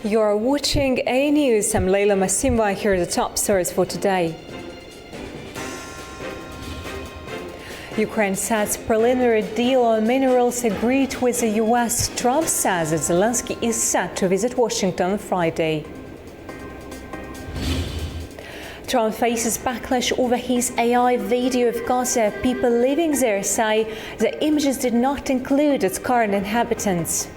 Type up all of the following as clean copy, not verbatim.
You're watching A News. I'm Leila Masimba. Here are the top stories for today. Ukraine says preliminary deal on minerals agreed with the US. Trump says that Zelensky is set to visit Washington on Friday. Trump faces backlash over his AI video of Gaza. People living there say the images did not include its current inhabitants.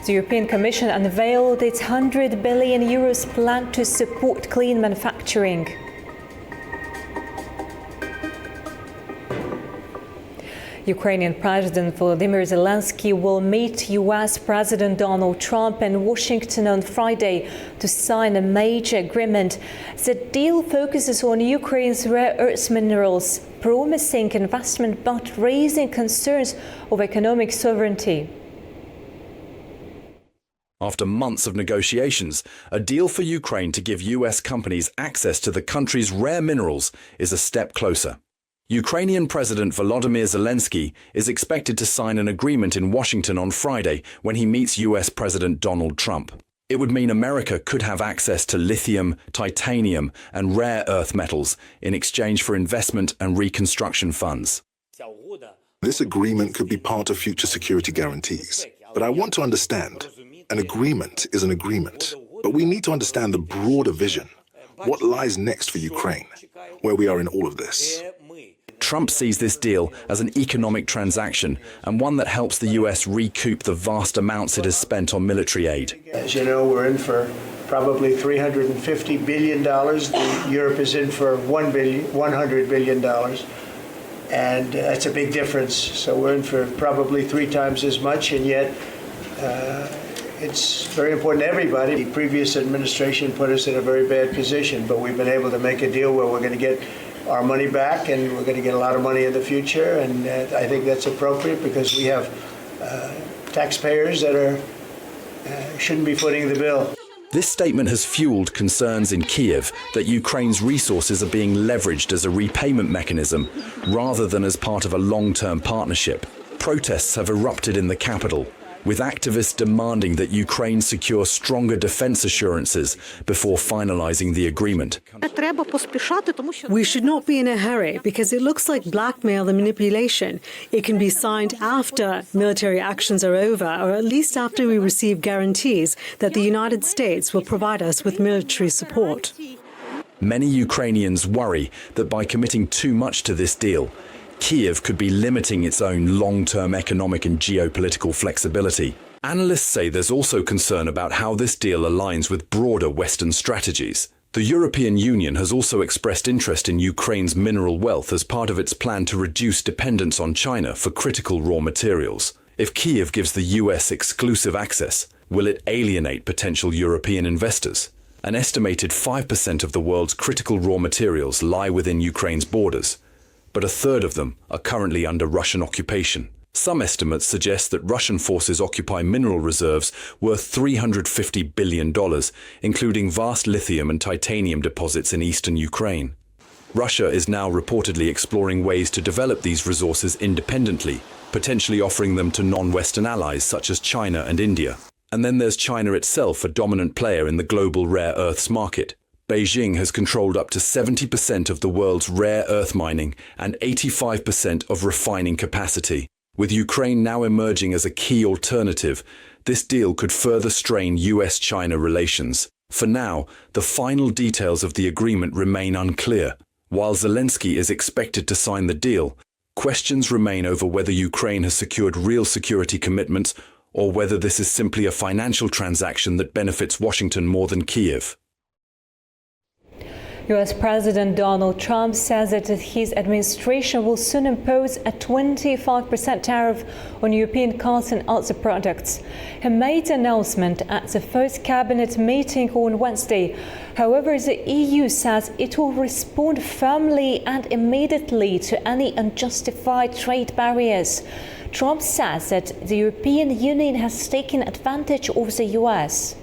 The European Commission unveiled its €100 billion plan to support clean manufacturing. Ukrainian President Volodymyr Zelensky will meet US President Donald Trump in Washington on Friday to sign a major agreement. The deal focuses on Ukraine's rare earth minerals, promising investment but raising concerns of economic sovereignty. After months of negotiations, a deal for Ukraine to give US companies access to the country's rare minerals is a step closer. Ukrainian President Volodymyr Zelensky is expected to sign an agreement in Washington on Friday when he meets US President Donald Trump. It would mean America could have access to lithium, titanium, and rare earth metals in exchange for investment and reconstruction funds. This agreement could be part of future security guarantees. But I want to understand, an agreement is an agreement, but we need to understand the broader vision. What lies next for Ukraine, where we are in all of this? Trump sees this deal as an economic transaction and one that helps the US recoup the vast amounts it has spent on military aid. As you know, we're in for probably $350 billion. Europe is in for $100 billion. And that's a big difference. So we're in for probably 3 times as much, and yet it's very important to everybody. The previous administration put us in a very bad position, but we've been able to make a deal where we're going to get our money back, and we're going to get a lot of money in the future, and I think that's appropriate because we have taxpayers that shouldn't be footing the bill. This statement has fueled concerns in Kyiv that Ukraine's resources are being leveraged as a repayment mechanism rather than as part of a long-term partnership. Protests have erupted in the capital, with activists demanding that Ukraine secure stronger defense assurances before finalizing the agreement. We should not be in a hurry because it looks like blackmail and manipulation. It can be signed after military actions are over, or at least after we receive guarantees that the United States will provide us with military support. Many Ukrainians worry that by committing too much to this deal, Kyiv could be limiting its own long-term economic and geopolitical flexibility. Analysts say there's also concern about how this deal aligns with broader Western strategies. The European Union has also expressed interest in Ukraine's mineral wealth as part of its plan to reduce dependence on China for critical raw materials. If Kyiv gives the US exclusive access, will it alienate potential European investors? An estimated 5% of the world's critical raw materials lie within Ukraine's borders, but a third of them are currently under Russian occupation. Some estimates suggest that Russian forces occupy mineral reserves worth $350 billion, including vast lithium and titanium deposits in eastern Ukraine. Russia is now reportedly exploring ways to develop these resources independently, potentially offering them to non-Western allies such as China and India. And then there's China itself, a dominant player in the global rare earths market. Beijing has controlled up to 70% of the world's rare earth mining and 85% of refining capacity. With Ukraine now emerging as a key alternative, this deal could further strain US-China relations. For now, the final details of the agreement remain unclear. While Zelensky is expected to sign the deal, questions remain over whether Ukraine has secured real security commitments or whether this is simply a financial transaction that benefits Washington more than Kyiv. US President Donald Trump says that his administration will soon impose a 25% tariff on European cars and other products. He made the announcement at the first cabinet meeting on Wednesday. However, the EU says it will respond firmly and immediately to any unjustified trade barriers. Trump says that the European Union has taken advantage of the US.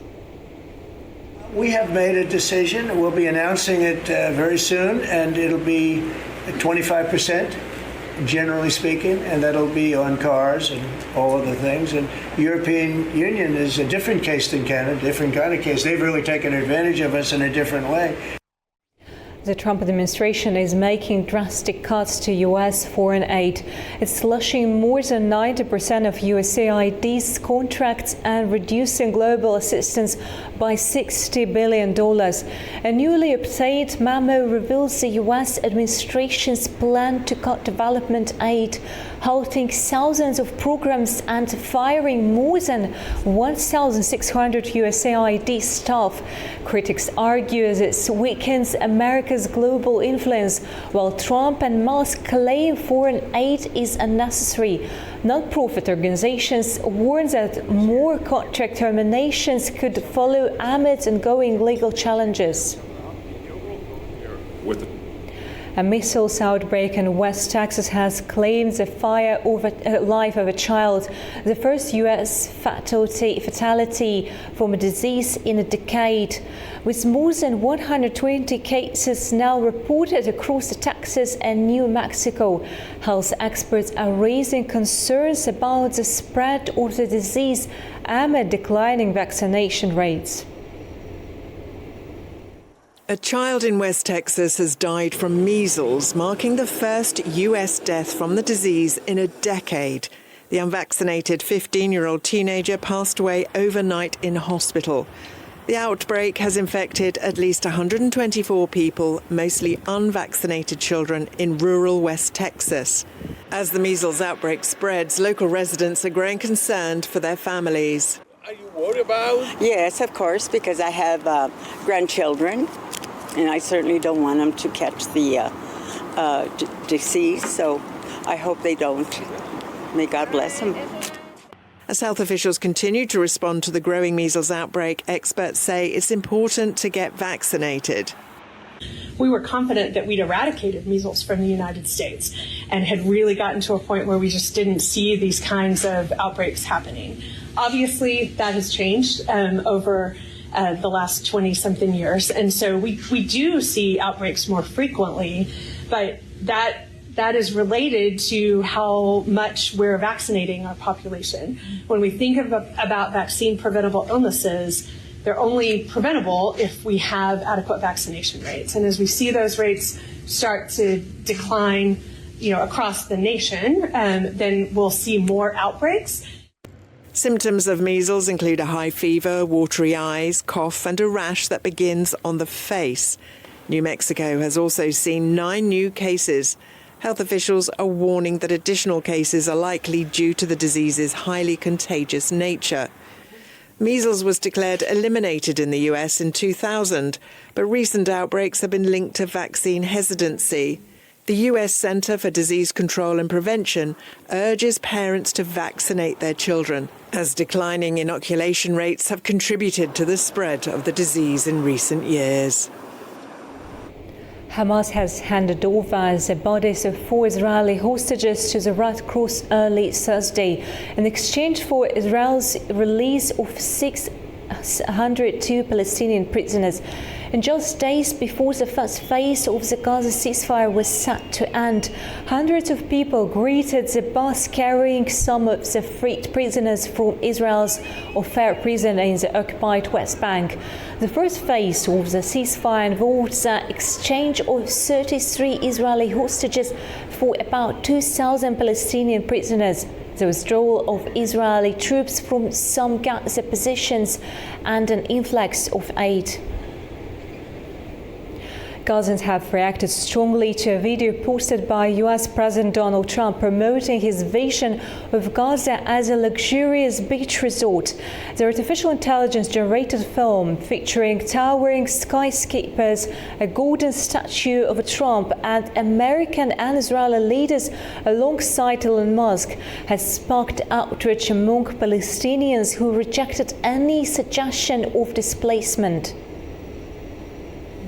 We have made a decision. We'll be announcing it very soon, and it'll be 25%. generally speaking, and that'll be on cars and all other things. And European Union is a different case than Canada, different kind of case. They've really taken advantage of us in a different way. The Trump administration is making drastic cuts to U.S. foreign aid. It's slashing more than 90% of USAID's contracts and reducing global assistance by $60 billion. A newly obtained memo reveals the U.S. administration's plan to cut development aid, halting thousands of programs and firing more than 1,600 USAID staff. Critics argue this weakens America's global influence, while Trump and Musk claim foreign aid is unnecessary. Non-profit organizations warn that more contract terminations could follow amid ongoing legal challenges. A missiles outbreak in West Texas has claimed the life of a child, the first U.S. fatality from a disease in a decade. With more than 120 cases now reported across Texas and New Mexico, health experts are raising concerns about the spread of the disease amid declining vaccination rates. A child in West Texas has died from measles, marking the first U.S. death from the disease in a decade. The unvaccinated 15-year-old teenager passed away overnight in hospital. The outbreak has infected at least 124 people, mostly unvaccinated children in rural West Texas. As the measles outbreak spreads, local residents are growing concerned for their families. Are you worried about? Yes, of course, because I have grandchildren, and I certainly don't want them to catch the disease, so I hope they don't. May God bless them. As health officials continue to respond to the growing measles outbreak, experts say it's important to get vaccinated. We were confident that we'd eradicated measles from the United States and had really gotten to a point where we just didn't see these kinds of outbreaks happening. Obviously, that has changed over the last 20-something years, and so we do see outbreaks more frequently, but that is related to how much we're vaccinating our population. When we think about vaccine-preventable illnesses, they're only preventable if we have adequate vaccination rates. And as we see those rates start to decline, across the nation, then we'll see more outbreaks. Symptoms of measles include a high fever, watery eyes, cough, and a rash that begins on the face. New Mexico has also seen 9 new cases. Health officials are warning that additional cases are likely due to the disease's highly contagious nature. Measles was declared eliminated in the US in 2000, but recent outbreaks have been linked to vaccine hesitancy. The US Centre for Disease Control and Prevention urges parents to vaccinate their children, as declining inoculation rates have contributed to the spread of the disease in recent years. Hamas has handed over the bodies of 4 Israeli hostages to the Red Cross early Thursday in exchange for Israel's release of 602 Palestinian prisoners. And just days before the first phase of the Gaza ceasefire was set to end, hundreds of people greeted the bus carrying some of the freed prisoners from Israel's Ofer prison in the occupied West Bank. The first phase of the ceasefire involved the exchange of 33 Israeli hostages for about 2,000 Palestinian prisoners, the withdrawal of Israeli troops from some Gaza positions, and an influx of aid. Gazans have reacted strongly to a video posted by US President Donald Trump promoting his vision of Gaza as a luxurious beach resort. The artificial intelligence-generated film featuring towering skyscrapers, a golden statue of Trump, and American and Israeli leaders alongside Elon Musk has sparked outrage among Palestinians who rejected any suggestion of displacement.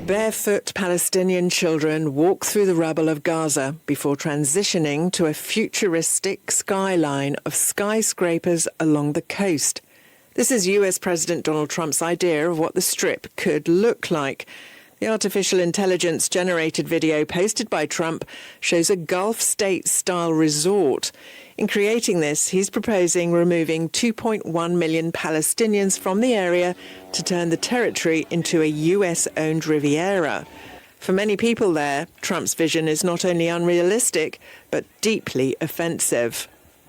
Barefoot Palestinian children walk through the rubble of Gaza before transitioning to a futuristic skyline of skyscrapers along the coast. This is US President Donald Trump's idea of what the Strip could look like. The artificial intelligence-generated video posted by Trump shows a Gulf state-style resort. In creating this, he's proposing removing 2.1 million Palestinians from the area to turn the territory into a US-owned Riviera. For many people there, Trump's vision is not only unrealistic, but deeply offensive.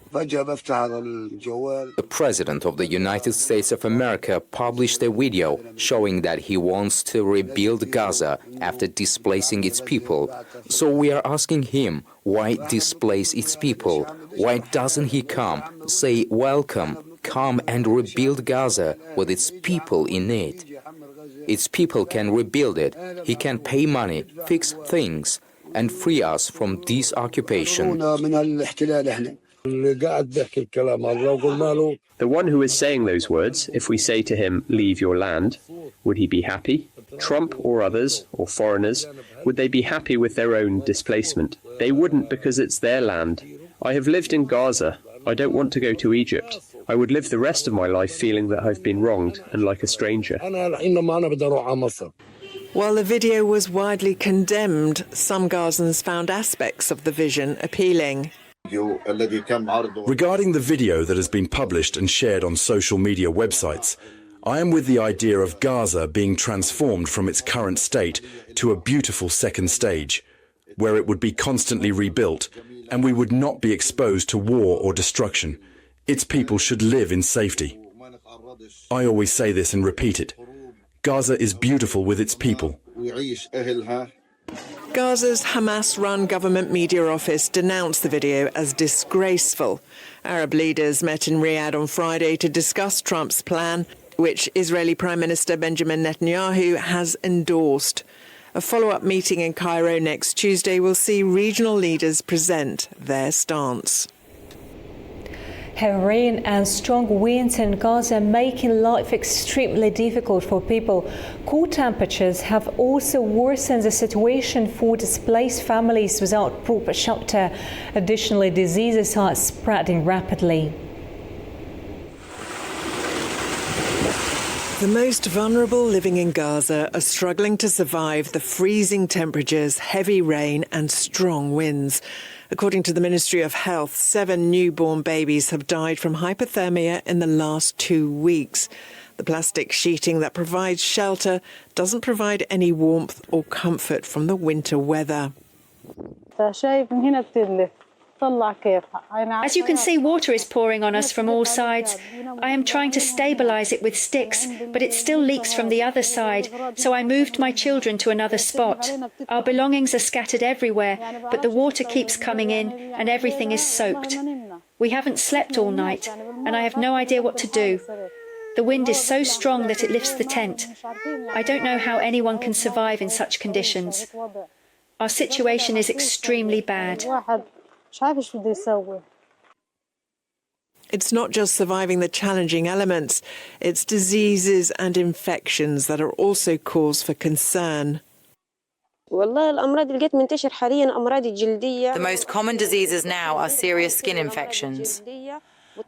The President of the United States of America published a video showing that he wants to rebuild Gaza after displacing its people. So we are asking him, why displace its people? Why doesn't he come, say welcome, come and rebuild Gaza with its people in it? Its people can rebuild it. He can pay money, fix things, and free us from this occupation. The one who is saying those words, if we say to him, leave your land, would he be happy? Trump or others, or foreigners, would they be happy with their own displacement? They wouldn't, because it's their land. I have lived in Gaza. I don't want to go to Egypt. I would live the rest of my life feeling that I've been wronged and like a stranger. While the video was widely condemned, some Gazans found aspects of the vision appealing. Regarding the video that has been published and shared on social media websites, I am with the idea of Gaza being transformed from its current state to a beautiful second stage, where it would be constantly rebuilt and we would not be exposed to war or destruction. Its people should live in safety. I always say this and repeat it. Gaza is beautiful with its people. Gaza's Hamas-run government media office denounced the video as disgraceful. Arab leaders met in Riyadh on Friday to discuss Trump's plan, which Israeli Prime Minister Benjamin Netanyahu has endorsed. A follow-up meeting in Cairo next Tuesday will see regional leaders present their stance. Heavy rain and strong winds in Gaza are making life extremely difficult for people. Cold temperatures have also worsened the situation for displaced families without proper shelter. Additionally, diseases are spreading rapidly. The most vulnerable living in Gaza are struggling to survive the freezing temperatures, heavy rain and strong winds. According to the Ministry of Health, 7 newborn babies have died from hypothermia in the last 2 weeks. The plastic sheeting that provides shelter doesn't provide any warmth or comfort from the winter weather. As you can see, water is pouring on us from all sides. I am trying to stabilise it with sticks, but it still leaks from the other side, so I moved my children to another spot. Our belongings are scattered everywhere, but the water keeps coming in and everything is soaked. We haven't slept all night, and I have no idea what to do. The wind is so strong that it lifts the tent. I don't know how anyone can survive in such conditions. Our situation is extremely bad. It's not just surviving the challenging elements, it's diseases and infections that are also cause for concern. The most common diseases now are serious skin infections.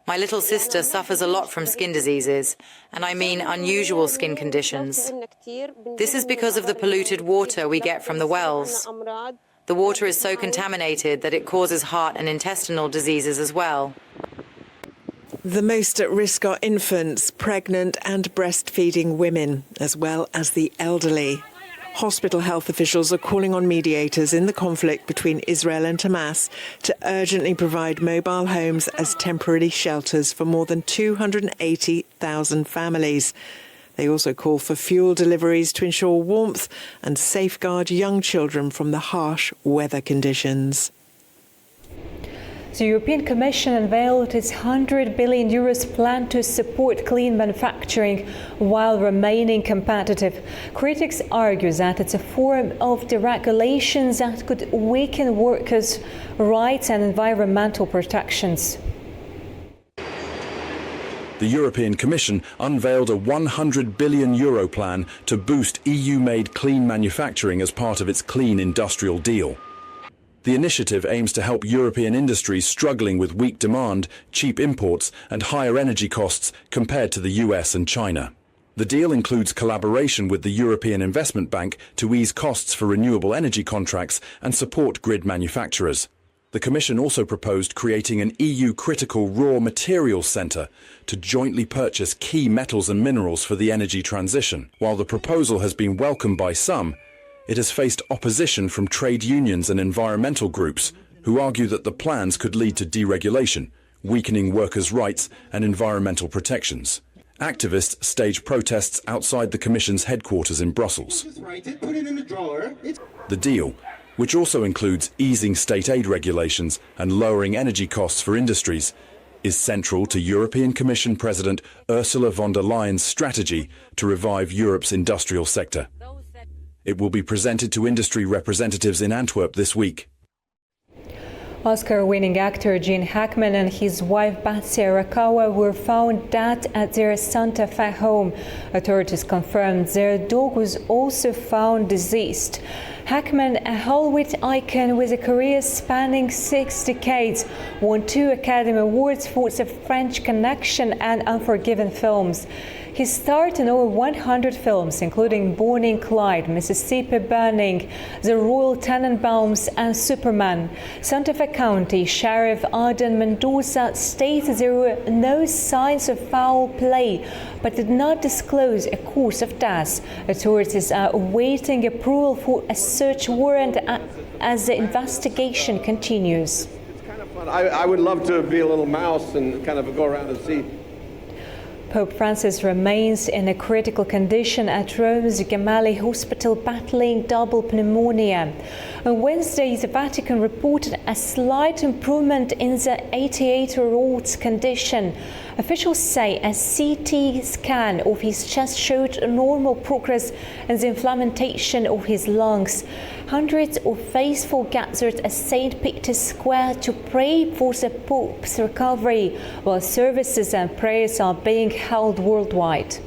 My little sister suffers a lot from skin diseases, and I mean unusual skin conditions. This is because of the polluted water we get from the wells. The water is so contaminated that it causes heart and intestinal diseases as well. The most at risk are infants, pregnant and breastfeeding women, as well as the elderly. Hospital health officials are calling on mediators in the conflict between Israel and Hamas to urgently provide mobile homes as temporary shelters for more than 280,000 families. They also call for fuel deliveries to ensure warmth and safeguard young children from the harsh weather conditions. The European Commission unveiled its €100 billion plan to support clean manufacturing while remaining competitive. Critics argue that it's a form of deregulations that could weaken workers' rights and environmental protections. The European Commission unveiled a €100 billion plan to boost EU-made clean manufacturing as part of its Clean Industrial Deal. The initiative aims to help European industries struggling with weak demand, cheap imports and higher energy costs compared to the US and China. The deal includes collaboration with the European Investment Bank to ease costs for renewable energy contracts and support grid manufacturers. The Commission also proposed creating an EU critical raw materials centre to jointly purchase key metals and minerals for the energy transition. While the proposal has been welcomed by some, it has faced opposition from trade unions and environmental groups who argue that the plans could lead to deregulation, weakening workers' rights and environmental protections. Activists staged protests outside the Commission's headquarters in Brussels. The deal, which also includes easing state aid regulations and lowering energy costs for industries, is central to European Commission President Ursula von der Leyen's strategy to revive Europe's industrial sector. It will be presented to industry representatives in Antwerp this week. Oscar-winning actor Gene Hackman and his wife Batsy Arakawa were found dead at their Santa Fe home. Authorities confirmed their dog was also found deceased. Hackman, a Hollywood icon with a career spanning 6 decades, won 2 Academy Awards for The French Connection and Unforgiven films. He starred in over 100 films, including Bonnie and Clyde, Mississippi Burning, The Royal Tenenbaums, and Superman. Santa Fe County Sheriff Arden Mendoza stated there were no signs of foul play, but did not disclose a cause of death. Authorities are awaiting approval for a search warrant as the investigation continues. It's kind of fun. I would love to be a little mouse and kind of go around and see. Pope Francis remains in a critical condition at Rome's Gemelli Hospital, battling double pneumonia. On Wednesday, the Vatican reported a slight improvement in the 88-year-old's condition. Officials say a CT scan of his chest showed normal progress in the inflammation of his lungs. Hundreds of faithful gathered at St. Peter's Square to pray for the Pope's recovery, while services and prayers are being held worldwide.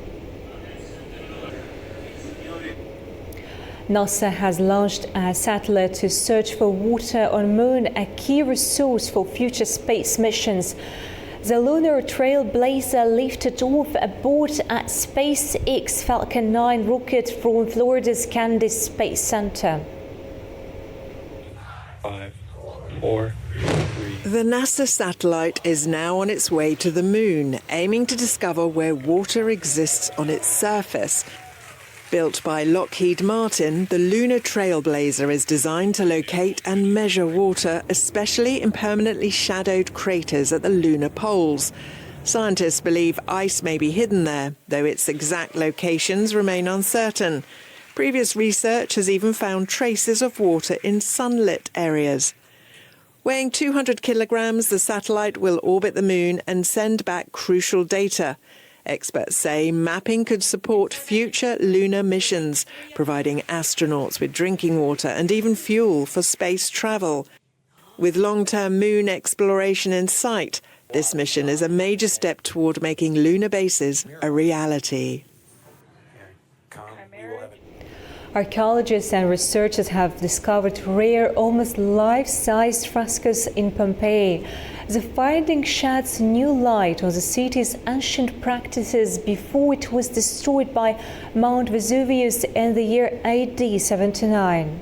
NASA has launched a satellite to search for water on Moon, a key resource for future space missions. The Lunar Trailblazer lifted off aboard a SpaceX Falcon 9 rocket from Florida's Kennedy Space Center. 5, 4, 3. The NASA satellite is now on its way to the Moon, aiming to discover where water exists on its surface. Built by Lockheed Martin, the Lunar Trailblazer is designed to locate and measure water, especially in permanently shadowed craters at the lunar poles. Scientists believe ice may be hidden there, though its exact locations remain uncertain. Previous research has even found traces of water in sunlit areas. Weighing 200 kilograms, the satellite will orbit the Moon and send back crucial data. Experts say mapping could support future lunar missions, providing astronauts with drinking water and even fuel for space travel. With long-term Moon exploration in sight, this mission is a major step toward making lunar bases a reality. Archaeologists and researchers have discovered rare, almost life-sized frescoes in Pompeii. The finding sheds new light on the city's ancient practices before it was destroyed by Mount Vesuvius in the year AD 79.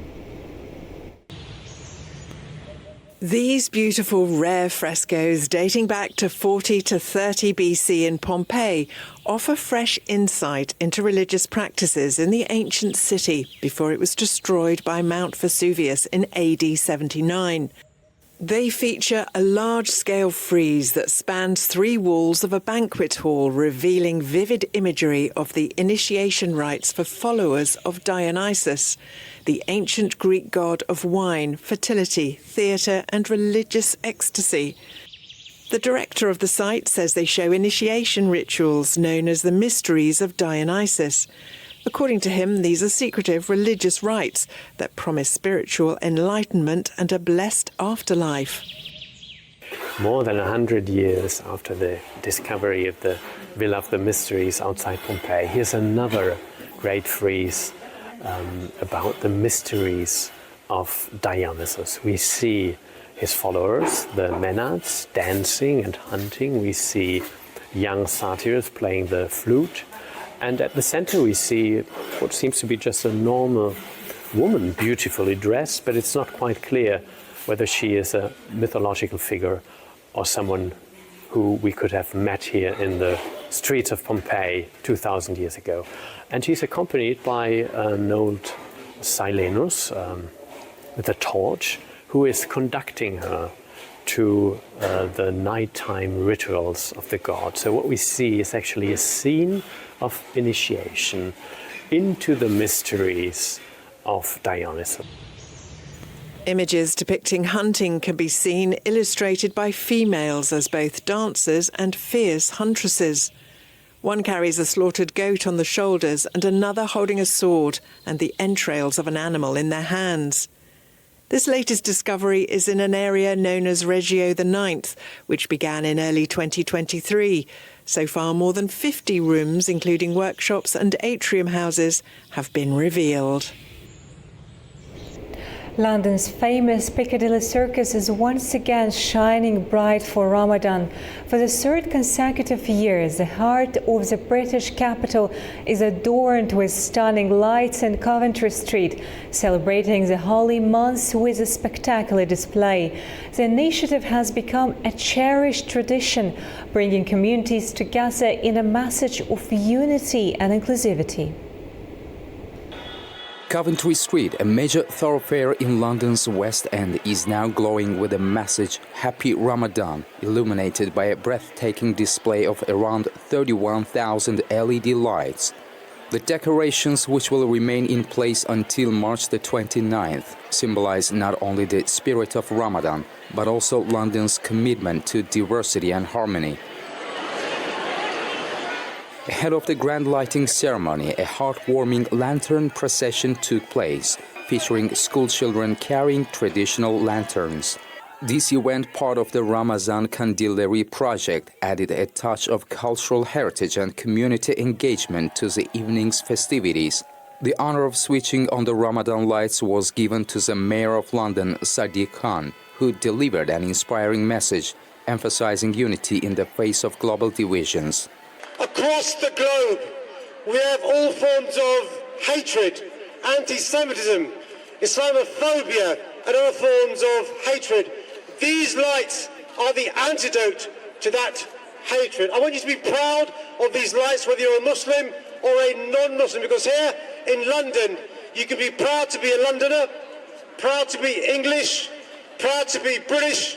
These beautiful rare frescoes dating back to 40 to 30 BC in Pompeii offer fresh insight into religious practices in the ancient city before it was destroyed by Mount Vesuvius in AD 79. They feature a large-scale frieze that spans 3 walls of a banquet hall, revealing vivid imagery of the initiation rites for followers of Dionysus, the ancient Greek god of wine, fertility, theatre and religious ecstasy. The director of the site says they show initiation rituals known as the Mysteries of Dionysus. According to him, these are secretive religious rites that promise spiritual enlightenment and a blessed afterlife. More than 100 years after the discovery of the Villa of the Mysteries outside Pompeii, here's another great frieze about the mysteries of Dionysus. We see his followers, the Maenads, dancing and hunting. We see young satyrs playing the flute. And at the center we see what seems to be just a normal woman, beautifully dressed, but it's not quite clear whether she is a mythological figure or someone who we could have met here in the streets of Pompeii 2,000 years ago. And she's accompanied by an old Silenus with a torch, who is conducting her to the nighttime rituals of the god. So what we see is actually a scene of initiation into the mysteries of Dionysus. Images depicting hunting can be seen illustrated by females as both dancers and fierce huntresses. One carries a slaughtered goat on the shoulders and another holding a sword and the entrails of an animal in their hands. This latest discovery is in an area known as Regio IX, which began in early 2023. So far, more than 50 rooms, including workshops and atrium houses, have been revealed. London's famous Piccadilly Circus is once again shining bright for Ramadan. For the third consecutive year, the heart of the British capital is adorned with stunning lights in Coventry Street, celebrating the holy month with a spectacular display. The initiative has become a cherished tradition, bringing communities together in a message of unity and inclusivity. Coventry Street, a major thoroughfare in London's West End, is now glowing with the message Happy Ramadan, illuminated by a breathtaking display of around 31,000 LED lights. The decorations, which will remain in place until March the 29th, symbolize not only the spirit of Ramadan, but also London's commitment to diversity and harmony. Ahead of the grand lighting ceremony, a heartwarming lantern procession took place, featuring schoolchildren carrying traditional lanterns. This event, part of the Ramazan Kandilleri project, added a touch of cultural heritage and community engagement to the evening's festivities. The honor of switching on the Ramadan lights was given to the Mayor of London, Sadiq Khan, who delivered an inspiring message, emphasizing unity in the face of global divisions. Across the globe, we have all forms of hatred, anti-Semitism, Islamophobia, and other forms of hatred. These lights are the antidote to that hatred. I want you to be proud of these lights, whether you're a Muslim or a non-Muslim, because here in London, you can be proud to be a Londoner, proud to be English, proud to be British,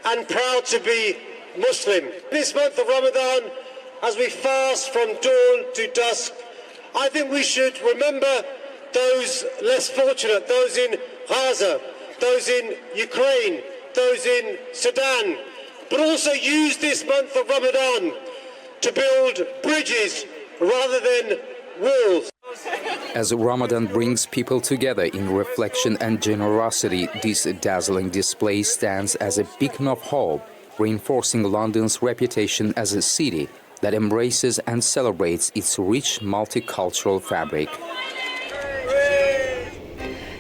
and proud to be Muslim. This month of Ramadan, as we fast from dawn to dusk, I think we should remember those less fortunate, those in Gaza, those in Ukraine, those in Sudan, but also use this month of Ramadan to build bridges rather than walls. As Ramadan brings people together in reflection and generosity, this dazzling display stands as a beacon of hope, reinforcing London's reputation as a city that embraces and celebrates its rich multicultural fabric.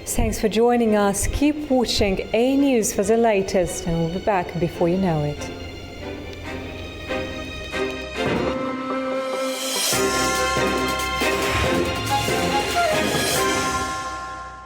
Thanks for joining us. Keep watching A News for the latest, and we'll be back before you know it.